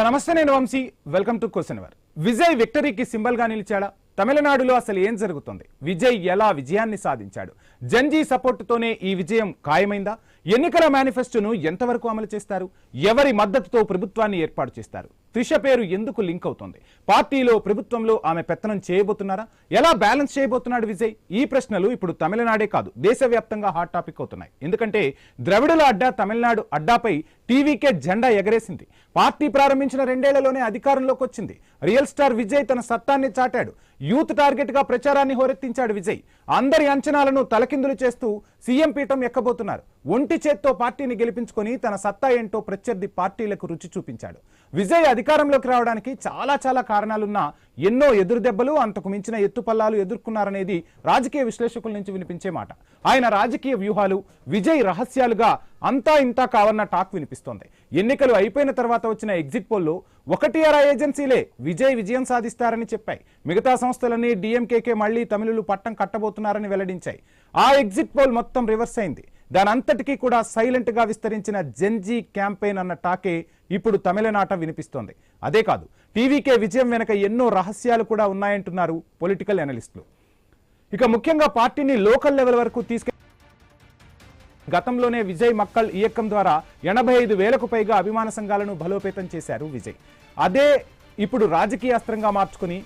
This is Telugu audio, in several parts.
నమస్తే, నేను Vamshi. Welcome to question hour. Vijay విక్టరీకి సింబల్ గా నిలిచాడా? తమిళనాడులో అసలు ఏం జరుగుతుంది? విజయ్ ఎలా విజయాన్ని సాధించాడు? జంజీ సపోర్ట్ తోనే ఈ విజయం ఖాయమైందా? ఎన్నికల మేనిఫెస్టోను ఎంతవరకు అమలు చేస్తారు? ఎవరి మద్దతుతో ప్రభుత్వాన్ని ఏర్పాటు చేస్తారు? త్రిష పేరు ఎందుకు లింక్ అవుతుంది? పార్టీలో ప్రభుత్వంలో ఆమె పెత్తనం చేయబోతున్నారా? ఎలా బ్యాలెన్స్ చేయబోతున్నాడు విజయ్? ఈ ప్రశ్నలు ఇప్పుడు తమిళనాడే కాదు, దేశవ్యాప్తంగా హాట్ టాపిక్ అవుతున్నాయి. ఎందుకంటే ద్రవిడుల అడ్డా తమిళనాడు అడ్డాపై టీవీకే జెండా ఎగరేసింది. పార్టీ ప్రారంభించిన 2 ఏళ్లలోనే అధికారంలోకి వచ్చింది. రియల్ స్టార్ విజయ్ తన సత్తాన్ని చాటాడు. యూత్ టార్గెట్ గా ప్రచారాన్ని హోరెత్తించాడు విజయ్. అందరి అంచనాలను తలకిందులు చేస్తూ సీఎం పీఠం ఎక్కబోతున్నారు. ఒంటి చేత్తో పార్టీని గెలిపించుకొని తన సత్తా ఏంటో ప్రత్యర్థి పార్టీలకు రుచి చూపించాడు. విజయ్ అధికారంలోకి రావడానికి చాలా కారణాలున్నా ఎన్నో ఎదురుదెబ్బలు, అంతకు మించిన ఎత్తుపల్లాలు ఎదుర్కొన్నారనేది రాజకీయ విశ్లేషకుల నుంచి వినిపించే మాట. ఆయన రాజకీయ వ్యూహాలు విజయ్ రహస్యాలుగా అంతా ఇంతా కావన్న టాక్ వినిపిస్తోంది. ఎన్నికలు అయిపోయిన తర్వాత వచ్చిన ఎగ్జిట్ పోల్లో 1 ఏజెన్సీలే విజయం సాధిస్తారని చెప్పాయి. మిగతా సంస్థలన్నీ డిఎంకేకే మళ్లీ తమిళులు పట్టం కట్టబోతున్నారని వెల్లడించాయి. ఆ ఎగ్జిట్ పోల్ మొత్తం రివర్స్ అయింది. దానంతటికీ కూడా సైలెంట్ గా విస్తరించిన జెన్జీ క్యాంపెయిన్ అన్న టాకే ఇప్పుడు తమిళనాట వినిపిస్తోంది. అదే కాదు, టీవీకే విజయం వెనక ఎన్నో రహస్యాలు కూడా ఉన్నాయంటున్నారు పొలిటికల్ అనలిస్టులు. ఇక ముఖ్యంగా పార్టీని లోకల్ లెవెల్ వరకు గతంలోనే విజయ్ మక్కల్ ఇయక్కం ద్వారా 85,000కు పైగా అభిమాన సంఘాలను బలోపేతం చేశారు విజయ్. అదే ఇప్పుడు రాజకీయ అస్త్రంగా మార్చుకుని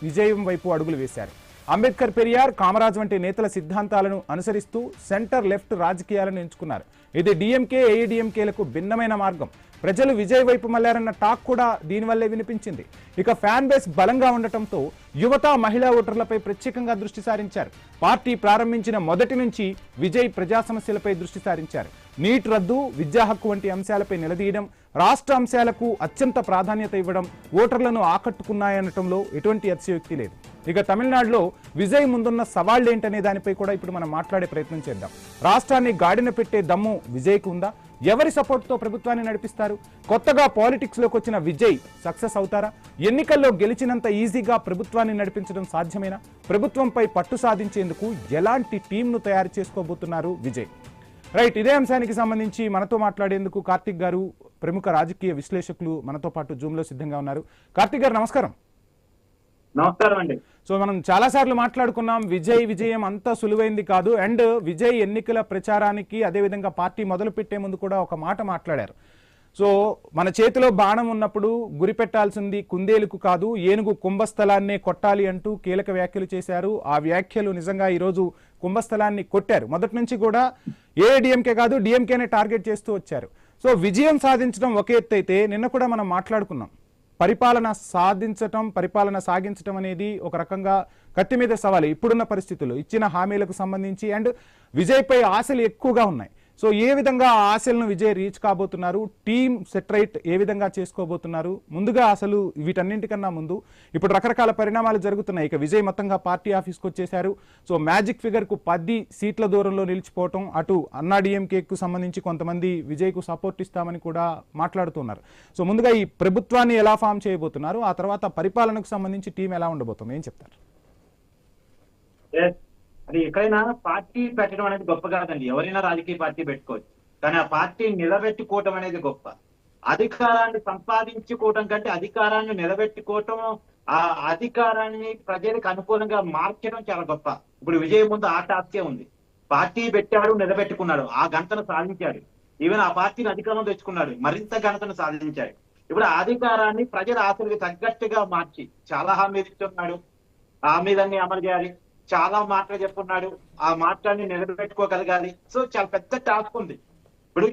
విజయం వైపు అడుగులు వేశారు. అంబేద్కర్, పెరియార్, కామరాజ్ వంటి నేతల సిద్ధాంతాలను అనుసరిస్తూ సెంటర్ లెఫ్ట్ రాజకీయాలను ఎంచుకున్నారు. ఇది డిఎంకే, ఏఐడిఎంకేలకు భిన్నమైన మార్గం. ప్రజలు విజయ్ వైపు మళ్లారన్న టాక్ కూడా దీనివల్లే వినిపించింది. ఇక ఫ్యాన్ బేస్ బలంగా ఉండటంతో యువత, మహిళా ఓటర్లపై ప్రత్యేకంగా దృష్టి సారించారు. పార్టీ ప్రారంభించిన మొదటి నుంచి విజయ్ ప్రజా సమస్యలపై దృష్టి సారించారు. నీట్ రద్దు, విద్యా హక్కు వంటి అంశాలపై నిలదీయడం, రాష్ట్ర అంశాలకు అత్యంత ప్రాధాన్యత ఇవ్వడం ఓటర్లను ఆకట్టుకున్నాయనటంలో ఎటువంటి అతిశయోక్తి లేదు. ఇక తమిళనాడులో విజయ్ ముందున్న సవాళ్లేంటనే దానిపై కూడా ఇప్పుడు మనం మాట్లాడే ప్రయత్నం చేద్దాం. రాష్ట్రాన్ని గాడిన పెట్టే దమ్ము విజయ్కు ఉందా? ఎవరి సపోర్ట్తో ప్రభుత్వాన్ని నడిపిస్తారు? కొత్తగా పాలిటిక్స్ లోకి వచ్చిన విజయ్ సక్సెస్ అవుతారా? ఎన్నికల్లో గెలిచినంత ఈజీగా ప్రభుత్వాన్ని నడిపించడం సాధ్యమేనా? ప్రభుత్వంపై పట్టు సాధించేందుకు ఎలాంటి టీంను తయారు చేసుకోబోతున్నారు విజయ్? రైట్, ఇదే అంశానికి సంబంధించి మనతో మాట్లాడేందుకు కార్తిక్ గారు, ప్రముఖ రాజకీయ విశ్లేషకులు మనతో పాటు జూమ్ లో సిద్ధంగా ఉన్నారు. కార్తిక్ గారు నమస్కారం. నమస్కారం అండి. సో మనం చాలా సార్లు మాట్లాడుకున్నాం, విజయం అంత సులువైంది కాదు. అండ్ విజయ్ ఎన్నికల ప్రచారానికి అదేవిధంగా పార్టీ మొదలు పెట్టే ముందు కూడా ఒక మాట మాట్లాడారు. సో మన చేతిలో బాణం ఉన్నప్పుడు గురి పెట్టాల్సింది కుందేలుకు కాదు, ఏనుగు కుంభస్థలాన్నే కొట్టాలి అంటూ కీలక వ్యాఖ్యలు చేశారు. ఆ వ్యాఖ్యలు నిజంగా ఈరోజు కుంభస్థలాన్ని కొట్టారు. మొదటి నుంచి కూడా ఏఐడిఎంకే కాదు, డిఎంకేనే టార్గెట్ చేస్తూ వచ్చారు. సో విజయం సాధించడం ఒక ఎత్తు అయితే, నిన్న కూడా మనం మాట్లాడుకున్నాం, పరిపాలన సాగించడం అనేది ఒక రకంగా కత్తి మీద సవాలు. ఇప్పుడున్న పరిస్థితుల్లో ఇచ్చిన హామీలకు సంబంధించి అండ్ విజయ్ పై ఆశలు ఎక్కువగా ఉన్నాయి. సో ఏ విధంగా ఆ ఆశలను విజయ్ రీచ్ కాబోతున్నారు? టీమ్ సెటరైట్ ఏ విధంగా చేసుకోబోతున్నారు? ముందుగా అసలు వీటన్నింటికన్నా ముందు ఇప్పుడు రకరకాల పరిణామాలు జరుగుతున్నాయి. ఇక విజయ్ మొత్తంగా పార్టీ ఆఫీస్కి వచ్చేశారు. సో మ్యాజిక్ ఫిగర్ కు 10 సీట్ల దూరంలో నిలిచిపోవటం, అటు అన్నా డిఎంకేకు సంబంధించి కొంతమంది విజయ్కు సపోర్ట్ ఇస్తామని కూడా మాట్లాడుతున్నారు. సో ముందుగా ఈ ప్రభుత్వాన్ని ఎలా ఫామ్ చేయబోతున్నారు, ఆ తర్వాత పరిపాలనకు సంబంధించి టీం ఎలా ఉండబోతుంది, ఏం చెప్తారు? అది ఎక్కడైనా పార్టీ పెట్టడం అనేది గొప్ప కాదండి. ఎవరైనా రాజకీయ పార్టీ పెట్టుకోవచ్చు, కానీ ఆ పార్టీ నిలబెట్టుకోవటం అనేది గొప్ప. అధికారాన్ని సంపాదించుకోవటం కంటే అధికారాన్ని నిలబెట్టుకోవటం, ఆ అధికారాన్ని ప్రజలకు అనుకూలంగా మార్చడం చాలా గొప్ప. ఇప్పుడు విజయ్ ముందు ఆ టాస్కే ఉంది. పార్టీ పెట్టాడు, నిలబెట్టుకున్నాడు, ఆ ఘనతను సాధించాడు. ఈవెన్ ఆ పార్టీని అధికారం తెచ్చుకున్నాడు, మరింత ఘనతను సాధించాడు. ఇప్పుడు ఆ అధికారాన్ని ప్రజల ఆశలకు తగ్గట్టుగా మార్చి చాలా హామీలు ఇస్తున్నాడు. ఆ హామీలన్నీ అమలు చేయాలి. చాలా మాటలు చెప్పున్నాడు, ఆ మాటల్ని నిలబెట్టుకోగలగాలి. సో చాలా పెద్ద టాస్క్ ఉంది.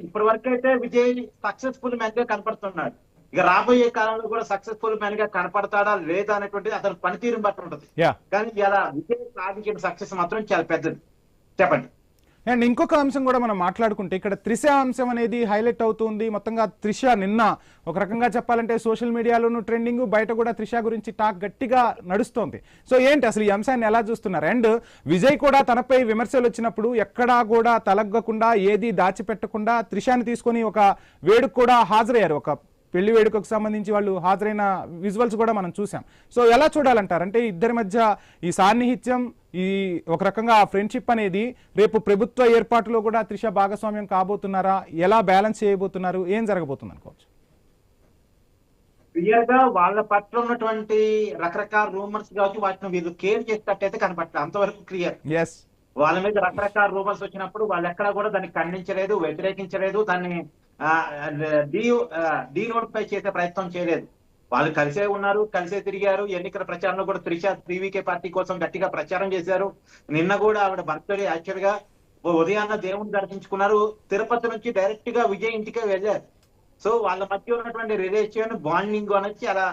ఇప్పటి వరకు అయితే విజయ్ సక్సెస్ఫుల్ మ్యాన్ గా కనపడుతున్నాడు. ఇక రాబోయే కాలంలో కూడా సక్సెస్ఫుల్ మ్యాన్ గా కనపడతాడా లేదా అనేటువంటిది అతని పనితీరుని బట్టి ఉంటుంది. కానీ ఇలా విజయ్ సాధించిన సక్సెస్ మాత్రం చాలా పెద్దది. చెప్పండి. అండ్ ఇంకొక అంశం కూడా మనం మాట్లాడుకుంటే, ఇక్కడ త్రిష అంశం అనేది హైలైట్ అవుతుంది. మొత్తంగా త్రిష నిన్న ఒక రకంగా చెప్పాలంటే సోషల్ మీడియాలోనూ ట్రెండింగ్, బయట కూడా త్రిష గురించి టాక్ గట్టిగా నడుస్తోంది. సో ఏంటి అసలు ఈ అంశాన్ని ఎలా చూస్తున్నారు? అండ్ విజయ్ కూడా తనపై విమర్శలు వచ్చినప్పుడు ఎక్కడా కూడా తలగ్గకుండా, ఏది దాచిపెట్టకుండా త్రిషాని తీసుకొని ఒక వేడుకు కూడా హాజరయ్యారు. ఒక పెళ్లి వేడుకకు సంబంధించి వాళ్ళు హాజరైన విజువల్స్ కూడా మనం చూసాం. సో ఎలా చూడాలంటారు? అంటే ఇద్దరి మధ్య ఈ సాన్నిహిత్యం, ఈ ఒక రకంగా ఫ్రెండ్షిప్ అనేది రేపు ప్రభుత్వ ఏర్పాటులో కూడా త్రిష భాగస్వామ్యం కాబోతున్నారా? ఎలా బ్యాలెన్స్ చేయబోతున్నారు? ఏం జరగబోతుంది అనుకోవచ్చు? క్లియర్ గా వాళ్ళ పట్ల ఉన్నటువంటి రకరకాల రూమర్స్ కావచ్చు, వాటిని వీళ్ళు కేర్ చేసేటట్టయితే కనపట్ల అంతవరకు క్లియర్. ఎస్. వాళ్ళ మీద రకరకాల రూమర్స్ వచ్చినప్పుడు వాళ్ళు ఎక్కడా కూడా దాన్ని ఖండించలేదు, వ్యతిరేకించలేదు, దాన్ని డీనోటిఫై చేసే ప్రయత్నం చేయలేదు. వాళ్ళు కలిసే ఉన్నారు, కలిసే తిరిగారు. ఎన్నికల ప్రచారంలో కూడా త్రిష 3VK పార్టీ కోసం గట్టిగా ప్రచారం చేశారు. నిన్న కూడా ఆవిడ బర్త్డే యాక్చువల్ గా ఉదయాన్న దేవుని దర్శించుకున్నారు. తిరుపతి నుంచి డైరెక్ట్ గా విజయ్ ఇంటికే వెళ్ళారు. సో వాళ్ళ మధ్య ఉన్నటువంటి రిలేషన్ బాండింగ్ అనేది చాలా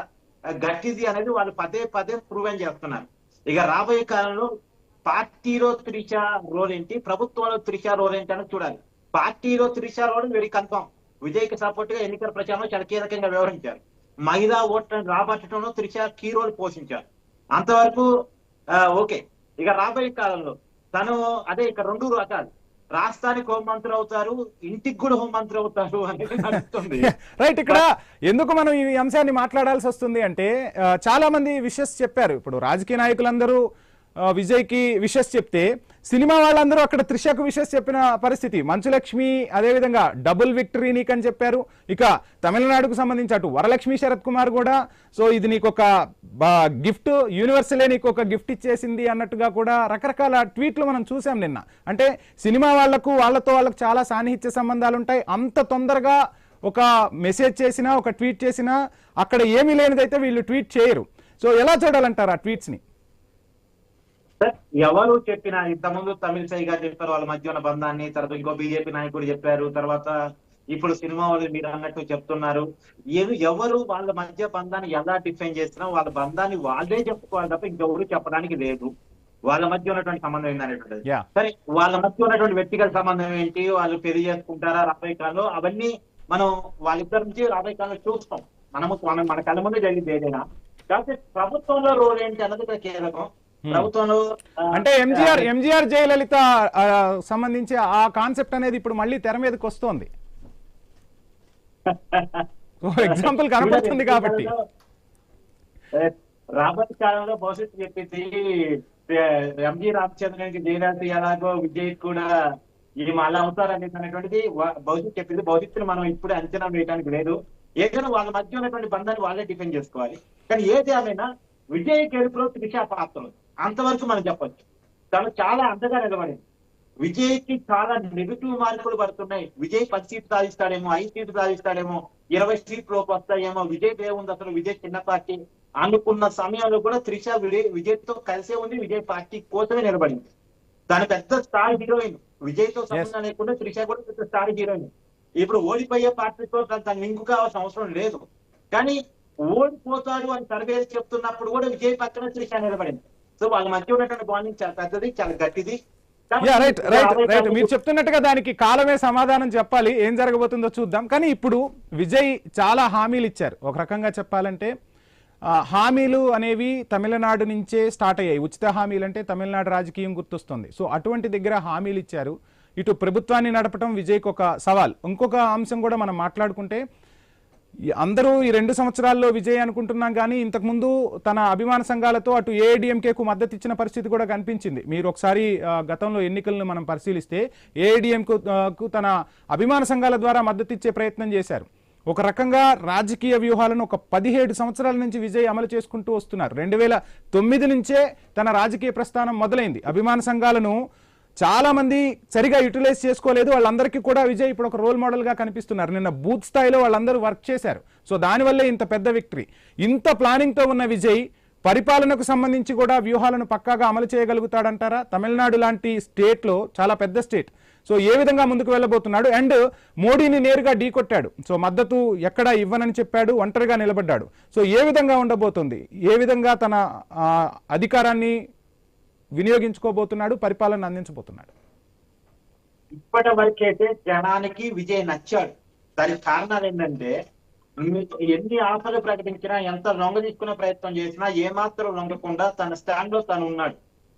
గట్టిది అనేది వాళ్ళు పదే పదే ప్రూవెన్ చేస్తున్నారు. ఇక రాబోయే కాలంలో పార్టీలో త్రిష రోల్ ఏంటి, ప్రభుత్వంలో త్రిష రోల్ ఏంటి అనేది చూడాలి. పార్టీలో Trisha role very confirm. Vijay కి సపోర్ట్ గా ఎన్నికల ప్రచారంలో చాలా కీలకంగా వ్యవహరించారు. మహిళా ఓట్లను రాబట్టడంలో త్రిష కీ రోల్ పోషించారు. అంతవరకు ఓకే. ఇక రాబోయే కాలంలో తను అదే ఇక 2 రకాలు, రాష్ట్రానికి హోంమంత్రి అవుతారు, ఇంటికి కూడా హోంమంత్రి అవుతారు అనేది నడుస్తుంది. రైట్. ఇక్కడ ఎందుకు మనం ఈ అంశాన్ని మాట్లాడాల్సి వస్తుంది అంటే చాలా మంది విషెస్ చెప్పారు. ఇప్పుడు రాజకీయ నాయకులందరూ విజయ్కి విషెస్ చెప్తే సినిమా వాళ్ళందరూ అక్కడ త్రిషకు విషెస్ చెప్పిన పరిస్థితి. మంచులక్ష్మి అదేవిధంగా డబుల్ విక్టరీ నీకని చెప్పారు. ఇక తమిళనాడుకు సంబంధించి అటు వరలక్ష్మి శరత్ కుమార్ కూడా సో ఇది నీకు ఒక గిఫ్ట్, యూనివర్సలే నీకు ఒక గిఫ్ట్ ఇచ్చేసింది అన్నట్టుగా కూడా రకరకాల ట్వీట్లు మనం చూసాం నిన్న. అంటే సినిమా వాళ్ళతో చాలా సాన్నిహిత్య సంబంధాలు ఉంటాయి. అంత తొందరగా ఒక మెసేజ్ చేసినా ఒక ట్వీట్ చేసినా అక్కడ ఏమీ లేనిదైతే వీళ్ళు ట్వీట్ చేయరు. సో ఎలా చూడాలంటారు ఆ ట్వీట్స్ ని? ఎవరు చెప్పినా ఇంతకుముందు తమిళసై గారు చెప్పారు వాళ్ళ మధ్య ఉన్న బంధాన్ని, తర్వాత ఇంకో బీజేపీ నాయకుడు చెప్పారు, తర్వాత ఇప్పుడు సినిమా వాళ్ళు మీరు అన్నట్టు చెప్తున్నారు. ఎవరు వాళ్ళ మధ్య బంధాన్ని ఎలా డిఫైన్ చేస్తున్నా వాళ్ళ బంధాన్ని వాళ్ళే చెప్పుకోవాలి తప్ప ఇంకెవరు చెప్పడానికి లేదు. వాళ్ళ మధ్య ఉన్నటువంటి సంబంధం ఏంటనేటువంటిది. సరే, వాళ్ళ మధ్య ఉన్నటువంటి వ్యక్తిగత సంబంధం ఏంటి, వాళ్ళు పెళ్లి చేసుకుంటారా రాబోయే కాలంలో, అవన్నీ మనం వాళ్ళిద్దరి నుంచి రాబోయే కాలంలో చూస్తాం. మన కళ్ళ ముందే జరిగింది ఏదైనా. కాబట్టి ప్రభుత్వంలో రోల్ ఏంటి అన్నది ఇక్కడ కీలకం. ప్రభుత్వంలో అంటే ఎంజీఆర్ జయలలిత సంబంధించి ఆ కాన్సెప్ట్ అనేది ఇప్పుడు మళ్ళీ తెర మీదకి వస్తోంది. ఎగ్జాంపుల్ కనపడుతుంది కాబట్టి రాబోయే కాలంలో భవిష్యత్తు చెప్పింది ఎంజీ రామచంద్రన్కి జయలలిత ఎలాగో విజయ్ కూడా ఈమె అలా అవుతారనేది అనేటువంటిది భవిష్యత్తు చెప్పింది. భవిష్యత్తును మనం ఇప్పుడే అంచనా వేయడానికి లేదు. ఏదైనా వాళ్ళ మధ్య ఉన్నటువంటి బంధాన్ని వాళ్ళే డిఫెండ్ చేసుకోవాలి. కానీ ఏది ఏమైనా విజయ్ గెలుపులో త్రిష పాత్ర అంతవరకు మనం చెప్పొచ్చు. తను చాలా అంతగా నిలబడింది. విజయ్ కి చాలా నెగిటివ్ మార్కులు పడుతున్నాయి. విజయ్ 10 సీట్లు సాధిస్తాడేమో, 5 సీట్లు సాధిస్తాడేమో, 20 సీట్లు లోపు వస్తాయేమో, విజయ్ ఏముంది అసలు, విజయ్ చిన్న పార్టీ అనుకున్న సమయంలో కూడా త్రిష విజయ్ తో కలిసే ఉంది. విజయ్ పార్టీ కోసమే నిలబడింది. తను పెద్ద స్టార్ హీరోయిన్. విజయ్ తో సంబంధం లేకుండా త్రిష కూడా పెద్ద స్టార్ హీరోయిన్. ఇప్పుడు ఓడిపోయే పార్టీతో తన లింక్ కావాల్సిన అవసరం లేదు. కానీ ఓడిపోతాడు అని సర్వేలు చెప్తున్నప్పుడు కూడా విజయ్ పక్కన త్రిష నిలబడింది. సో వాళ్ళ మధ్య ఉన్నటువంటి బాండింగ్ చాలా పెద్దది, చాలా గట్టిది. రైట్. మీరు చెప్తున్నట్టుగా దానికి కాలమే సమాధానం చెప్పాలి. ఏం జరగబోతుందో చూద్దాం. కానీ ఇప్పుడు విజయ్ చాలా హామీలు ఇచ్చారు. ఒక రకంగా చెప్పాలంటే హామీలు అనేవి తమిళనాడు నుంచే స్టార్ట్ అయ్యాయి. ఉచిత హామీలు అంటే తమిళనాడు రాజకీయం గుర్తొస్తుంది. సో అటువంటి దగ్గర హామీలు ఇచ్చారు. ఇటు ప్రభుత్వాన్ని నడపడం విజయ్కి ఒక సవాల్. ఇంకొక అంశం కూడా మనం మాట్లాడుకుంటే అందరూ ఈ 2 సంవత్సరాల్లో విజయ్ అనుకుంటున్నాం కానీ ఇంతకుముందు తన అభిమాన సంఘాలతో అటు ఏఐడిఎంకేకు మద్దతు ఇచ్చిన పరిస్థితి కూడా కనిపించింది. మీరు ఒకసారి గతంలో ఎన్నికలను మనం పరిశీలిస్తే ఏఐడిఎంకు తన అభిమాన సంఘాల ద్వారా మద్దతు ఇచ్చే ప్రయత్నం చేశారు. ఒక రకంగా రాజకీయ వ్యూహాలను ఒక 17 సంవత్సరాల నుంచి విజయ్ అమలు చేసుకుంటూ వస్తున్నారు. 2009 నుంచే తన రాజకీయ ప్రస్థానం మొదలైంది. అభిమాన సంఘాలను చాలా మంది సరిగా యూటిలైజ్ చేసుకోలేదు. వాళ్ళందరికీ కూడా విజయ్ ఇప్పుడు ఒక రోల్ మోడల్ గా కనిపిస్తున్నారు. నిన్న బూత్ స్థాయిలో వాళ్ళందరూ వర్క్ చేశారు. సో దానివల్లే ఇంత పెద్ద విక్టరీ. ఇంత ప్లానింగ్ తో ఉన్న విజయ్ పరిపాలనకు సంబంధించి కూడా వ్యూహాలను పక్కాగా అమలు చేయగలుగుతాడంటారా? తమిళనాడు లాంటి స్టేట్ లో చాలా పెద్ద స్టేట్. సో ఏ విధంగా ముందుకు వెళ్ళబోతున్నాడు? అండ్ మోడీని నేరుగా ఢీకొట్టాడు. సో మద్దతు ఎక్కడా ఇవ్వనని చెప్పాడు, ఒంటరిగా నిలబడ్డాడు. సో ఏ విధంగా ఉండబోతుంది? ఏ విధంగా తన అధికారాన్ని వినియోగించుకోబోతున్నాడు, పరిపాలన అందించబోతున్నాడు? ఇప్పటి వరకైతే జనానికి విజయ్ నచ్చాడు. దానికి కారణాలు ఏంటంటే ఎన్ని ఆఫర్లు ప్రకటించినా, ఎంత లొంగ తీసుకునే ప్రయత్నం చేసినా ఏమాత్రం లొంగకుండా తన స్టాండ్ లో తను ఉన్నాడు.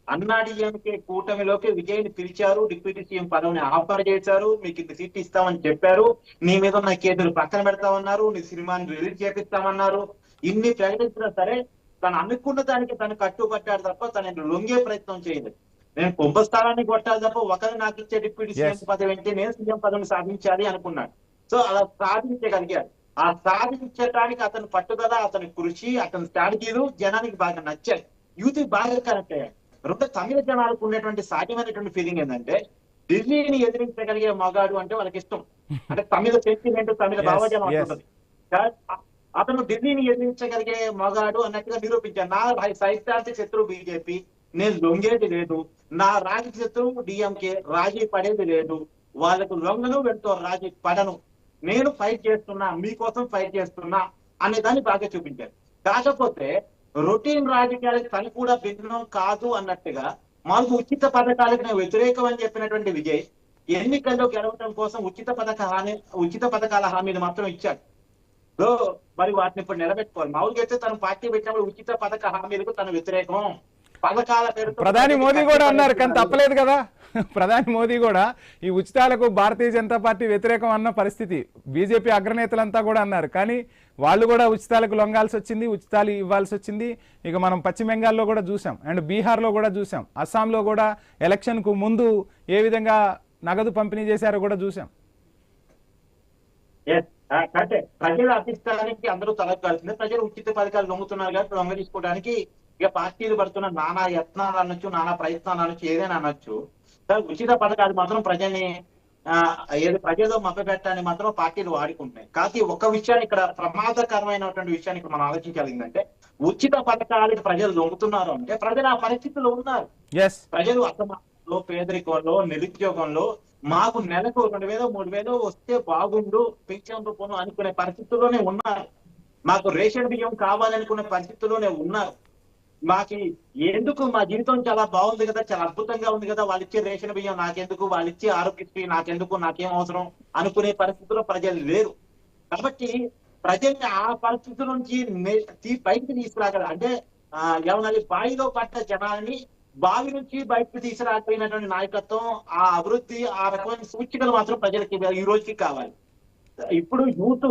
అన్నాడీఎంకే కూటమిలోకి విజయ్ని పిలిచారు. డిప్యూటీ సీఎం పదవిని ఆఫర్ చేశారు. మీకు ఇంత సీట్ ఇస్తామని చెప్పారు. నీ మీద ఉన్న కేసులు పక్కన పెడతామన్నారు. నీ సినిమాని రిలీజ్ చేపిస్తామన్నారు. ఇన్ని ప్రకటించినా సరే తను అనుకున్న దానికి తను కట్టుబట్టాడు తప్ప తను లొంగే ప్రయత్నం చేయలేదు. నేను కుంభస్థానాన్ని కొట్టాలి తప్ప ఒకరు నాకు ఇచ్చే డిప్యూటీ సీఎం పదవి అంటే నేను సీఎం పదవిని సాధించాలి అనుకున్నాడు. సో అలా సాధించగలిగాడు. ఆ సాధించడానికి అతని పట్టుదల, అతని కృషి, అతని స్ట్రాటజీలు జనానికి బాగా నచ్చాయి, యూత్ బాగా కనెక్ట్ అయ్యాయి. రెండు తమిళ జనాలకు ఉండేటువంటి సాధ్యమైనటువంటి ఫీలింగ్ ఏంటంటే ఢిల్లీని ఎదిరించగలిగే మగాడు అంటే వాళ్ళకి ఇష్టం. అంటే తమిళ సెంటిమెంట్, తమిళ భావజనం అంటున్నది. అతను ఢిల్లీని ఎదిరించగలిగే మగాడు అన్నట్టుగా నిరూపించారు. నా సైద్ధాంతిక శత్రువు బీజేపీ, నేను లొంగేది లేదు, నా రాజకీయ శత్రువు డిఎంకే, రాజీ పడేది లేదు, వాళ్ళకు లొంగను వెళ్తూ రాజీ పడను, నేను ఫైట్ చేస్తున్నా, మీకోసం ఫైట్ చేస్తున్నా అనే దాన్ని బాగా చూపించారు. కాకపోతే రొటీన్ రాజకీయాలకు తను కూడా భిన్నం కాదు అన్నట్టుగా మాకు ఉచిత పథకాలకు నేను వ్యతిరేకం అని చెప్పినటువంటి విజయ్ ఎన్నికల్లో గెలవడం కోసం ఉచిత పథకాల హామీలు మాత్రం ఇచ్చాడు. మరి వాటిని ఇప్పుడు నిలబెట్టుకోవాలి. మామూలుగా అయితే తను పార్టీ పెట్టినప్పుడు ఉచిత పథక హామీలకు తన వ్యతిరేకం, పథకాల పేరుతో ప్రధాని మోదీ కూడా అన్నారు, కానీ తప్పలేదు కదా. ప్రధాని మోదీ కూడా ఈ ఉచితాలకు భారతీయ జనతా పార్టీ వ్యతిరేకం అన్న పరిస్థితి బీజేపీ అగ్రనేతలంతా కూడా అన్నారు. కానీ వాళ్ళు కూడా ఉచితాలకు లొంగాల్సి వచ్చింది, ఉచితాలు ఇవ్వాల్సి వచ్చింది. ఇక మనం పశ్చిమ బెంగాల్లో కూడా చూసాం, అండ్ బీహార్లో కూడా చూసాం, అస్సాంలో కూడా ఎలక్షన్కు ముందు ఏ విధంగా నగదు పంపిణీ చేశారో కూడా చూసాం. అంటే ప్రజల అభిష్టానికి అందరూ తలకాల్సిందే. ప్రజలు ఉచిత పథకాలు లొంగుతున్నారు కాబట్టి లొంగ తీసుకోవడానికి ఇక పార్టీలు పడుతున్న నానా యత్నాలు అనొచ్చు, నానా ప్రయత్నాలు అనొచ్చు, ఏదైనా అనొచ్చు. ఉచిత పథకాలు మాత్రం ప్రజల్ని ఏది ప్రజల్లో మభ్యపెట్టడాన్ని మాత్రం పార్టీలు వాడుకుంటున్నాయి. కాకపోతే ఒక విషయాన్ని ఇక్కడ ప్రమాదకరమైనటువంటి విషయాన్ని ఇక్కడ మనం ఆలోచించాలి ఏంటంటే, ఉచిత పథకాలకు ప్రజలు లొంగుతున్నారు అంటే ప్రజలు ఆ పరిస్థితుల్లో ఉన్నారు. ప్రజలు అసమానంలో, పేదరికంలో, నిరుద్యోగంలో మాకు నెలకు 2,000 3,000 వస్తే బాగుండు పెన్షన్ రూపంలో అనుకునే పరిస్థితుల్లోనే ఉన్నారు. మాకు రేషన్ బియ్యం కావాలనుకునే పరిస్థితుల్లోనే ఉన్నారు. మాకి ఎందుకు, మా జీవితం చాలా బాగుంది కదా, చాలా అద్భుతంగా ఉంది కదా, వాళ్ళు ఇచ్చే రేషన్ బియ్యం నాకెందుకు, వాళ్ళు ఇచ్చే ఆరోగ్యశ్రీ నాకెందుకు, నాకేం అవసరం అనుకునే పరిస్థితుల్లో ప్రజలు లేరు. కాబట్టి ప్రజల్ని ఆ పరిస్థితుల నుంచి బయటకు తీసుకురాగలరు. అంటే ఏమన్నది, బావిలో పడ్డ జనాన్ని బావి నుంచి బయటకు తీసుకురాకపోయినటువంటి నాయకత్వం, ఆ అభివృద్ధి, ఆ రకమైన సూచికలు మాత్రం ప్రజలకి ఈ రోజుకి కావాలి. ఇప్పుడు యూత్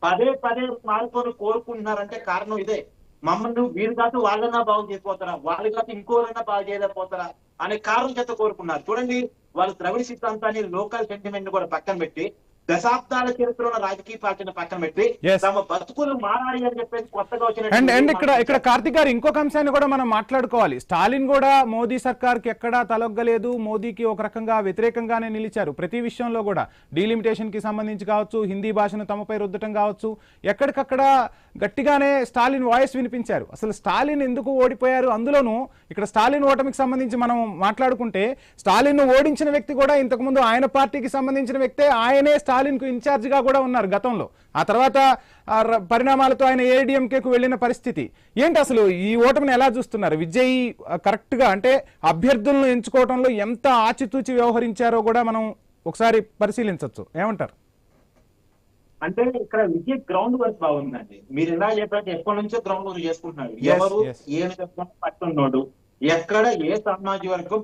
పదే మార్పును కోరుకుంటున్నారంటే కారణం ఇదే. మమ్మల్ని వీరు కాదు వాళ్ళన్నా బాగు చేయకపోతారా, వాళ్ళు కాదు ఇంకోరైనా బాగు చేయలేకపోతారా అనే కారణం చేత కోరుకున్నారు. చూడండి, వాళ్ళు ద్రవిడ సిద్ధాంతాన్ని, లోకల్ సెంటిమెంట్ కూడా పక్కన పెట్టి, దశాబ్దాల చరిత్ర ఉన్న రాజకీయ పార్టీని పక్కన పెట్టి తమ బతుకులు మారాలి అని చెప్పేసి కొత్తగా వచ్చిన ఇక్కడ కార్తిక్ గారు ఇంకొక అంశాన్ని కూడా మనం మాట్లాడుకోవాలి. స్టాలిన్ కూడా మోదీ సర్కార్కి ఎక్కడా తలొగ్గలేదు, మోదీకి ఒక రకంగా వ్యతిరేకంగానే నిలిచారు. ప్రతి విషయంలో కూడా డీలిమిటేషన్ కి సంబంధించి కావచ్చు, హిందీ భాషను తమపై రుద్దటం కావచ్చు, ఎక్కడికక్కడ గట్టిగానే స్టాలిన్ వాయిస్ వినిపించారు. అసలు స్టాలిన్ ఎందుకు ఓడిపోయారు, అందులోనూ ఇక్కడ స్టాలిన్ ఓటమికి సంబంధించి మనం మాట్లాడుకుంటే, స్టాలిన్ ఓడించిన వ్యక్తి కూడా ఇంతకుముందు ఆయన పార్టీకి సంబంధించిన వ్యక్తే, ఆయనే స్టాలిన్ కు ఇన్ఛార్జ్ గా కూడా ఉన్నారు గతంలో. ఆ తర్వాత పరిణామాలతో ఆయన ఏడీఎంకేకు వెళ్ళిన పరిస్థితి ఏంటి, అసలు ఈ ఓటమిని ఎలా చూస్తున్నారు? విజయ్ కరెక్ట్ గా, అంటే అభ్యర్థులను ఎంచుకోవడంలో ఎంత ఆచితూచి వ్యవహరించారో కూడా మనం ఒకసారి పరిశీలించవచ్చు. ఏమంటారు? అంటే ఇక్కడ విజయ్ గ్రౌండ్ వర్క్ బాగుందండి. మీరు ఇలా చెప్పినట్టు ఎప్పటి నుంచో గ్రౌండ్ వర్క్ చేసుకుంటున్నాడు. ఎవరు ఏమి చెప్పుకుంటే పట్టున్నాడు, ఎక్కడ ఏ సమాజ వర్గం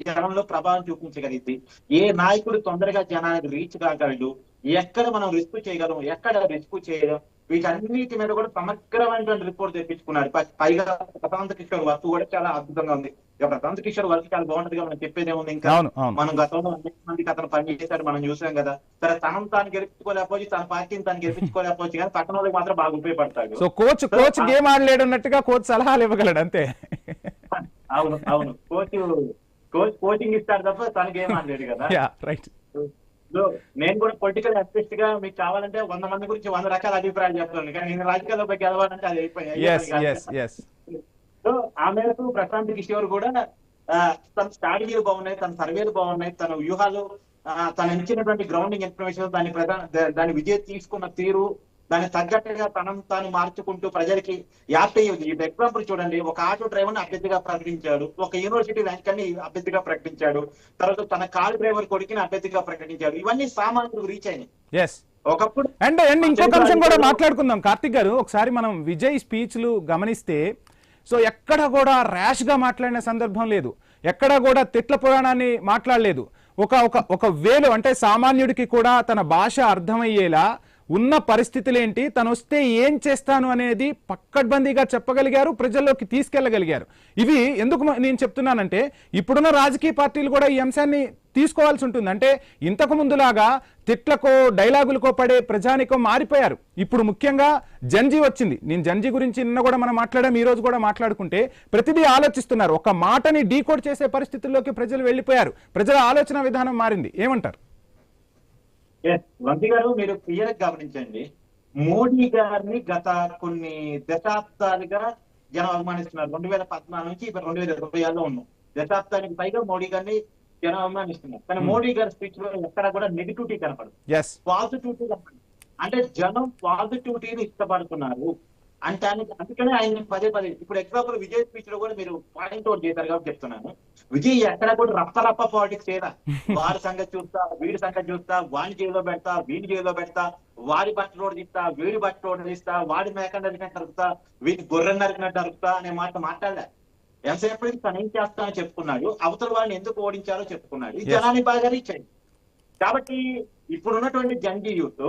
జనంలో ప్రభావం చూపించగలిగింది, ఏ నాయకుడు తొందరగా జనానికి రీచ్ కాగలడు, ఎక్కడ మనం రిస్క్ చేయగలం, ఎక్కడ రిస్క్ చేయడం, వీటన్నిటి మీద కూడా సమగ్రమైనటువంటి రిపోర్ట్ తెప్పించుకున్నాడు. పైగా ప్రశాంత్ కిషోర్ వర్క్ కూడా చాలా అద్భుతంగా ఉంది. ఇక ప్రశాంత్ కిషోర్ వర్క్ చాలా బాగుంటదిగా మనం చెప్పేదే ఉంది. ఇంకా మనం గతంలో అనేక మందికి అతను పనిచేశాడు, మనం చూసాం కదా. సరే, తాను గెలిపించుకోలేకపోవచ్చు, తన పార్టీని తాను గెలిపించుకోలేకపోవచ్చు, కానీ పక్కన వాళ్ళకి మాత్రం బాగా ఉపయోగపడతాడు. సో కోచ్ గేమ్ ఆడలేడు అన్నట్టుగా కోచ్ సలహాలు ఇవ్వగలడు అంతే. అవును, కోచింగ్ ఇస్తాడు తప్ప తన గేమ్ ఆడలేడు కదా. నేను కూడా పొలిటికల్ యాక్టివిస్ట్ గా మీకు కావాలంటే 100 మంది గురించి 100 రకాల అభిప్రాయాలు చెప్తాను, కానీ నేను రాజకీయాల్లో పోయి గెలవాలంటే అది అయిపోయాయి. సో ఆ మేరకు ప్రశాంత్ కిషోర్ కూడా తన స్ట్రాటజీలు బాగున్నాయి, తన సర్వేలు బాగున్నాయి, తన వ్యూహాలు, తను ఇచ్చినటువంటి గ్రౌండింగ్ ఇన్ఫర్మేషన్, దాని విజయం తీసుకున్న తీరు, దానికి తగ్గట్టుగా తాను మార్చుకుంటూ ప్రజలకి యాప్ట్ అయ్యేది. ఈ ఎగ్జాంపుల్ చూడండి, ఒక ఆటో డ్రైవర్ ని అభ్యర్థిగా ప్రకటించాడు, ఒక యూనివర్సిటీ ర్యాంక్ ని అభ్యర్థిగా ప్రకటించాడు, తర్వాత తన కార్ డ్రైవర్ కొడుకుని అభ్యర్థిగా ప్రకటించాడు. ఇవన్నీ సామాన్యులకు రీచ్ అయినాయి ఒకప్పుడు. అండ్ ఇంకొక అంశం కూడా మాట్లాడుకుందాం కార్తిక్ గారు. ఒకసారి మనం విజయ్ స్పీచ్లు గమనిస్తే, సో ఎక్కడ కూడా ర్యాష్ గా మాట్లాడిన సందర్భం లేదు, ఎక్కడ కూడా తిట్ల పురాణాన్ని మాట్లాడలేదు. ఒక వేలు, అంటే సామాన్యుడికి కూడా తన భాష అర్థమయ్యేలా ఉన్న పరిస్థితులు ఏంటి, తను వస్తే ఏం చేస్తాను అనేది పక్కడ్బందీగా చెప్పగలిగారు, ప్రజల్లోకి తీసుకెళ్లగలిగారు. ఇవి ఎందుకు నేను చెప్తున్నానంటే ఇప్పుడున్న రాజకీయ పార్టీలు కూడా ఈ అంశాన్ని తీసుకోవాల్సి ఉంటుంది. అంటే ఇంతకు ముందులాగా తిట్లకో డైలాగులకో పడే ప్రజానికం మారిపోయారు. ఇప్పుడు ముఖ్యంగా జంజీ వచ్చింది. నేను జంజీ గురించి నిన్న కూడా మనం మాట్లాడాం, ఈ రోజు కూడా మాట్లాడుకుంటే ప్రతిదీ ఆలోచిస్తున్నారు. ఒక మాటని డీకోడ్ చేసే పరిస్థితుల్లోకి ప్రజలు వెళ్ళిపోయారు. ప్రజల ఆలోచన విధానం మారింది. ఏమంటారు? వంశీ గారు, మీరు క్లియర్ గమనించండి, మోడీ గారిని గత కొన్ని దశాబ్దాలుగా జనం అభిమానిస్తున్నారు. 2014 నుంచి ఇప్పుడు 2026లో ఉన్నాం. దశాబ్దానికి పైగా మోడీ గారిని జనం అభిమానిస్తున్నారు. కానీ మోడీ గారి స్పీచ్ లో ఎక్కడ కూడా నెగిటివిటీ కనపడదు, పాజిటివిటీ కనపడదు. అంటే జనం పాజిటివిటీని ఇష్టపడుతున్నారు అంటే. అందుకనే ఆయన పదే ఇప్పుడు ఎగ్జాంపుల్ విజయ్ స్పీచ్ లో కూడా మీరు పాయింట్ అవుట్ చేశారు కాబట్టి చెప్తున్నాను. విజయ్ ఎక్కడ కూడా రప్ప పాలిటిక్స్ లేదా, వాడి సంగతి చూస్తా, వీడి సంగతి చూస్తా, వాడిని జైల్లో పెడతా, వీడిని జైల్లో పెడతా, వాడి బట్టలు రోడ్డు తీస్తా, వీడి బట్టలు రోడ్డు తీస్తా, వాడి మేక నరికినట్టు నరుకుతా, వీడి గొర్రె నరికినట్టు నరుకుతా అనే మాట మాట్లాడలే. ఎంతసేపటికి తను ఏం చేస్తానని చెప్పుకున్నాడు, అవతల వాళ్ళని ఎందుకు ఓడించాలో చెప్పుకున్నాడు. ఈ జనాన్ని బాగా రీచ్ అయింది. కాబట్టి ఇప్పుడున్నటువంటి జంజీ యూత్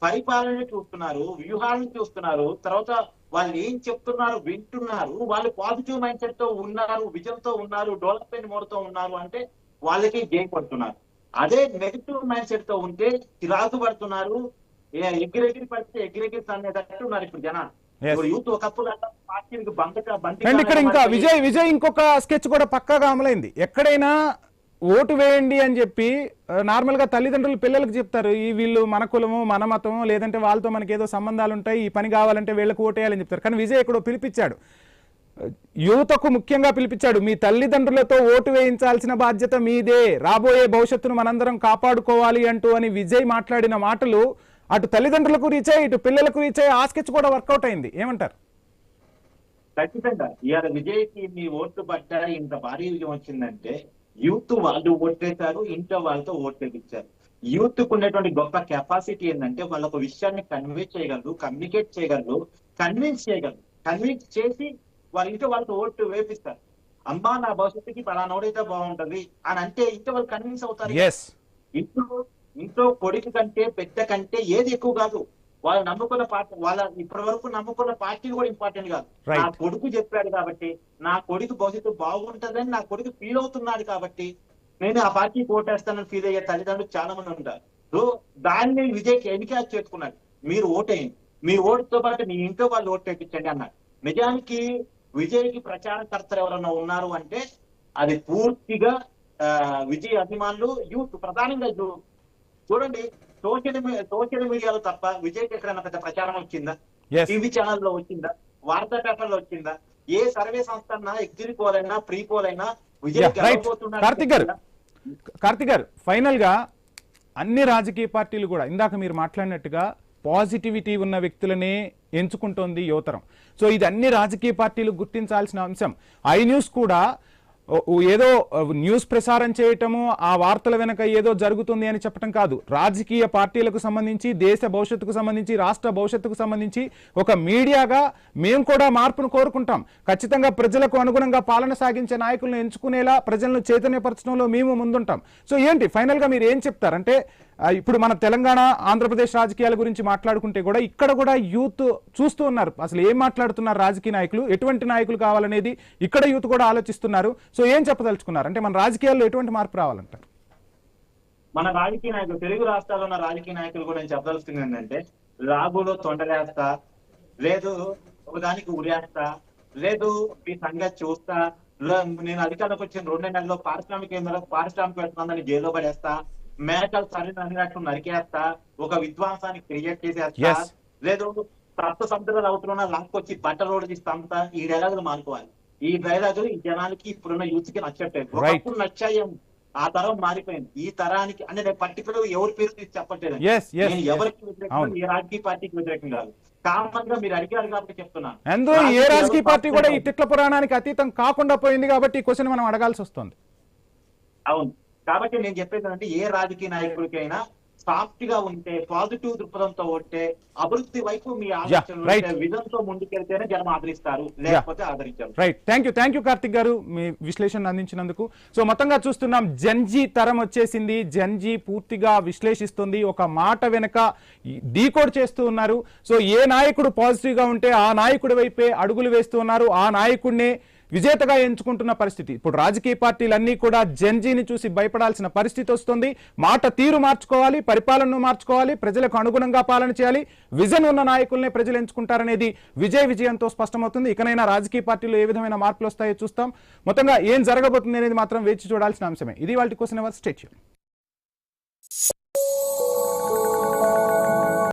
పరిపాలన చూస్తున్నారు, వ్యూహాలను చూస్తున్నారు, తర్వాత వాళ్ళు ఏం చెప్తున్నారు వింటున్నారు, వాళ్ళు పాజిటివ్ మైండ్ సెట్ తో ఉన్నారు, విజన్తో ఉన్నారు, డెవలప్మెంట్ మోడ్ తో ఉన్నారు అంటే వాళ్ళకి గేమ్ పడుతున్నారు. అదే నెగిటివ్ మైండ్ సెట్ తో ఉంటే చిరాకు పడుతున్నారు, ఎగిరెగిరి పడితే ఎగిరెగిరి అనేటట్టు ఉన్నారు ఇప్పుడు జనాలు. యూత్ ఒకప్పుడు పార్టీకి ఇక్కడ ఇంకా విజయ్ ఇంకొక స్కెచ్ కూడా పక్కాగా అమలైంది. ఎక్కడైనా ఓటు వేయండి అని చెప్పి నార్మల్ గా తల్లిదండ్రులు పిల్లలకు చెప్తారు, ఈ వీళ్ళు మన కులము మన మతము లేదంటే వాళ్ళతో మనకి ఏదో సంబంధాలు ఉంటాయి, ఈ పని కావాలంటే వీళ్ళకి ఓటేయాలని చెప్తారు. కానీ విజయ్ ఎక్కడో పిలిపించాడు, యువతకు ముఖ్యంగా పిలిపించాడు, మీ తల్లిదండ్రులతో ఓటు వేయించాల్సిన బాధ్యత మీదే, రాబోయే భవిష్యత్తును మనందరం కాపాడుకోవాలి అంటూ అని విజయ్ మాట్లాడిన మాటలు అటు తల్లిదండ్రులకు రీచ్ అయ్యి ఇటు పిల్లలకు రీచ్ అయ్యి ఆ స్కెచ్ కూడా వర్కౌట్ అయింది. ఏమంటారు? ఖచ్చితంగా ఇవాళ విజయ్కి మీ ఓట్లు పడ్డాయి, ఇంత భారీ విజయం వచ్చిందంటే యూత్ వాళ్ళు ఓట్లేశారు, ఇంట్లో వాళ్ళతో ఓట్లేపించారు. యూత్ కు ఉన్నటువంటి గొప్ప కెపాసిటీ ఏంటంటే వాళ్ళ ఒక విషయాన్ని కన్వే చేయగలరు, కమ్యూనికేట్ చేయగలరు, కన్విన్స్ చేయగలరు. కన్విన్స్ చేసి వాళ్ళ ఇంట్లో వాళ్ళతో ఓట్లు వేపిస్తారు. అమ్మా నా భవిష్యత్తుకి పలానోడైతే బాగుంటది అని అంటే ఇంట్లో వాళ్ళు కన్విన్స్ అవుతారు. ఇంట్లో కొడుకు కంటే పెద్ద కంటే ఏది ఎక్కువ కాదు. వాళ్ళు నమ్ముకున్న పార్టీ, వాళ్ళ ఇప్పటి వరకు నమ్ముకున్న పార్టీలు కూడా ఇంపార్టెంట్ కాదు. నా కొడుకు చెప్పాడు కాబట్టి, నా కొడుకు భవిష్యత్తు బాగుంటదని నా కొడుకు ఫీల్ అవుతున్నాడు కాబట్టి నేను ఆ పార్టీకి ఓటేస్తానని ఫీల్ అయ్యే తల్లిదండ్రులు చాలా మంది ఉంటారు. సో దాన్ని విజయ్కి ఎన్నికేజ్ చేసుకున్నాడు, మీరు ఓటేయండి, మీ ఓటుతో పాటు మీ ఇంట్లో వాళ్ళు ఓటు వేయించండి అన్నాడు. నిజానికి విజయ్కి ప్రచారకర్తలు ఎవరన్నా ఉన్నారు అంటే అది పూర్తిగా విజయ్ అభిమానులు, యూత్ ప్రధానంగా. చూడండి, సోషల్ మీడియాలో తప్ప విజయ్కి ఎక్కడైనా పెద్ద ప్రచారం వచ్చిందా? టీవీ ఛానల్లో వచ్చిందా? వార్తా పేపర్లో వచ్చిందా? ఏ సర్వే సంస్థ అన్నా, ఎగ్జిట్ పోల్ అయినా, ప్రీ పోల్ అయినా విజయ్ కార్తిక్ గారు ఫైనల్ గా అన్ని రాజకీయ పార్టీలు కూడా ఇందాక మీరు మాట్లాడినట్టుగా పాజిటివిటీ ఉన్న వ్యక్తులనే ఎంచుకుంటోంది యువతరం. సో ఇది అన్ని రాజకీయ పార్టీలు గుర్తించాల్సిన అంశం. ఐ న్యూస్ కూడా ఏదో న్యూస్ ప్రసారం చేయటము, ఆ వార్తల వెనక ఏదో జరుగుతుంది అని చెప్పడం కాదు. రాజకీయ పార్టీలకు సంబంధించి, దేశ భవిష్యత్తుకు సంబంధించి, రాష్ట్ర భవిష్యత్తుకు సంబంధించి ఒక మీడియాగా మేము కూడా మార్పును కోరుకుంటాం. ఖచ్చితంగా ప్రజలకు అనుగుణంగా పాలన సాగించే నాయకులను ఎంచుకునేలా ప్రజలను చైతన్యపరచడంలో మేము ముందుంటాం. సో ఏంటి ఫైనల్ గా మీరు ఏం చెప్తారంటే, ఇప్పుడు మన తెలంగాణ ఆంధ్రప్రదేశ్ రాజకీయాల గురించి మాట్లాడుకుంటే కూడా ఇక్కడ కూడా యూత్ చూస్తూ ఉన్నారు, అసలు ఏం మాట్లాడుతున్నారు రాజకీయ నాయకులు, ఎటువంటి నాయకులు కావాలనేది ఇక్కడ యూత్ కూడా ఆలోచిస్తున్నారు. సో ఏం చెప్పదలుచుకున్నారు అంటే మన రాజకీయాల్లో ఎటువంటి మార్పు రావాలంటారు? మన రాజకీయ నాయకులు, తెలుగు రాష్ట్రాల్లో ఉన్న రాజకీయ నాయకులు కూడా నేను చెప్పదలుచుకుంది ఏంటంటే, లాగులో తొండలేస్తా, లేదు ఒకదానికి ఉరేస్తా, లేదు ఈ సంగతి చూస్తా, నేను అధికారంలోకి వచ్చిన 2 నెలల్లో పారిశ్రామికవేత్తలందరినీ జైల్లో పడేస్తా, మేకలు సరైన అన్నట్టు నరికేస్తా, ఒక విధ్వంసాన్ని క్రియేట్ చేసేస్తా, లేదు సప్త సముద్రాలు అవుతున్నా లాక్కొచ్చి బట్టలు రోడ్డు తీసి పంపుతా, ఈ డైలాగులు మానుకోవాలి. ఈ డైలాగులు ఈ జనాలకి ఇప్పుడున్న యూత్ కి నచ్చట్లేదు. ఒకప్పుడు నచ్చాయేమో, ఆ తరం మారిపోయింది. ఈ తరానికి అంటే నేను పర్టికులర్ ఎవరి పేరు తీసి చెప్పట్లేదు, నేను ఎవరికి వ్యతిరేకం, ఏ రాజకీయ పార్టీకి వ్యతిరేకం కాదు, కామన్ గా మీరు అడిగారు కాబట్టి చెప్తున్నాను. అందులో ఏ రాజకీయ పార్టీ కూడా ఈ తిట్ల పురాణానికి అతీతం కాకుండా పోయింది కాబట్టి ఈ క్వశ్చన్ మనం అడగాల్సి వస్తుంది. అవును, కాబట్టి నేను చెప్పేది అంటే ఏ రాజకీయ నాయకుడికైనా సాఫ్ట్ గా ఉంటే, పాజిటివ్ దృక్పథంతో ఉంటే, అభివృద్ధి వైపు మీ ఆలోచనలు right. ఉంటే, విజన్తో ముందుకెళ్తేనే జనం ఆదరిస్తారు, లేకపోతే ఆదరించారు. రైట్, థ్యాంక్ యూ కార్తిక్ గారు మీ విశ్లేషణ అందించినందుకు. సో మొత్తంగా చూస్తున్నాం, జన్జీ తరం వచ్చేసింది. జన్జీ పూర్తిగా విశ్లేషిస్తుంది, ఒక మాట వెనక డీకోడ్ చేస్తూ ఉన్నారు. సో ఏ నాయకుడు పాజిటివ్ గా ఉంటే ఆ నాయకుడి వైపే అడుగులు వేస్తూ ఉన్నారు, ఆ నాయకుడినే విజేతగా ఎంచుకుంటున్న పరిస్థితి. ఇప్పుడు రాజకీయ పార్టీలన్నీ కూడా జన్జీని చూసి భయపడాల్సిన పరిస్థితి వస్తుంది. మాట తీరు మార్చుకోవాలి, పరిపాలనను మార్చుకోవాలి, ప్రజలకు అనుగుణంగా పాలన చేయాలి, విజన్ ఉన్న నాయకుల్నే ప్రజలు ఎంచుకుంటారనేది విజయంతో స్పష్టమవుతుంది. ఇకనైనా రాజకీయ పార్టీలో ఏ విధమైన మార్పులు వస్తాయో చూస్తాం. మొత్తంగా ఏం జరగబోతుంది అనేది మాత్రం వేచి చూడాల్సిన అంశమే. ఇది వాళ్ళ క్వశ్చన్ అవర్. Stay tune.